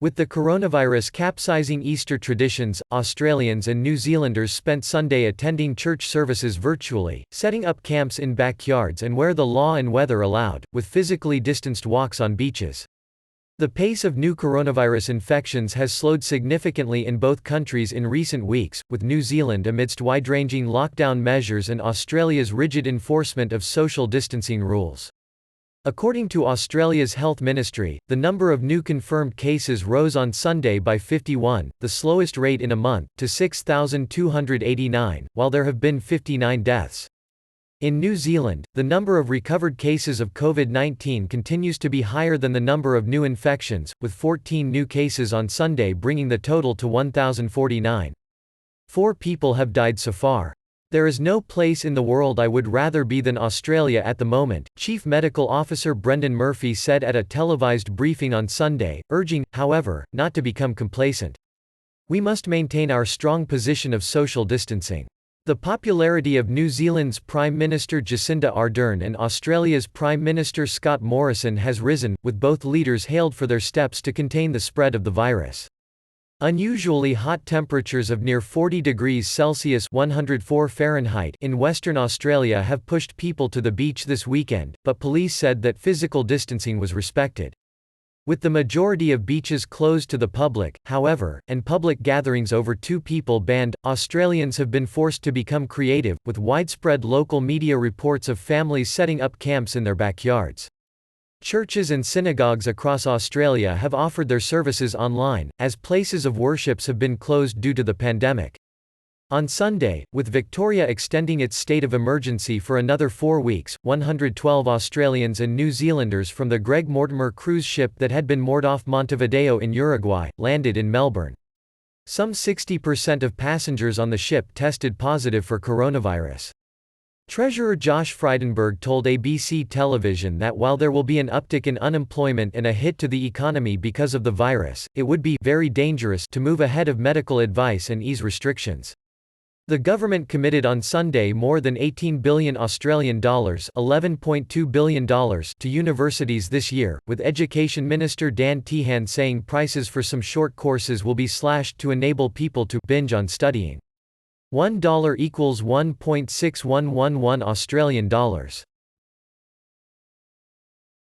With the coronavirus capsizing Easter traditions, Australians and New Zealanders spent Sunday attending church services virtually, setting up camps in backyards and where the law and weather allowed, with physically distanced walks on beaches. The pace of new coronavirus infections has slowed significantly in both countries in recent weeks, with New Zealand amidst wide-ranging lockdown measures and Australia's rigid enforcement of social distancing rules. According to Australia's Health Ministry, the number of new confirmed cases rose on Sunday by 51, the slowest rate in a month, to 6,289, while there have been 59 deaths. In New Zealand, the number of recovered cases of COVID-19 continues to be higher than the number of new infections, with 14 new cases on Sunday bringing the total to 1,049. 4 people have died so far. There is no place in the world I would rather be than Australia at the moment, Chief Medical Officer Brendan Murphy said at a televised briefing on Sunday, urging, however, not to become complacent. We must maintain our strong position of social distancing. The popularity of New Zealand's Prime Minister Jacinda Ardern and Australia's Prime Minister Scott Morrison has risen, with both leaders hailed for their steps to contain the spread of the virus. Unusually hot temperatures of near 40 degrees Celsius (104 Fahrenheit) in Western Australia have pushed people to the beach this weekend, but police said that physical distancing was respected. With the majority of beaches closed to the public, however, and public gatherings over 2 people banned, Australians have been forced to become creative, with widespread local media reports of families setting up camps in their backyards. Churches and synagogues across Australia have offered their services online, as places of worships have been closed due to the pandemic. On Sunday, with Victoria extending its state of emergency for another 4 weeks, 112 Australians and New Zealanders from the Greg Mortimer cruise ship that had been moored off Montevideo in Uruguay, landed in Melbourne. Some 60% of passengers on the ship tested positive for coronavirus. Treasurer Josh Frydenberg told ABC television that while there will be an uptick in unemployment and a hit to the economy because of the virus, it would be very dangerous to move ahead of medical advice and ease restrictions. The government committed on Sunday more than $18 billion ($11.2 billion) to universities this year, with Education Minister Dan Tehan saying prices for some short courses will be slashed to enable people to binge on studying. $1 equals 1.6111 Australian dollars.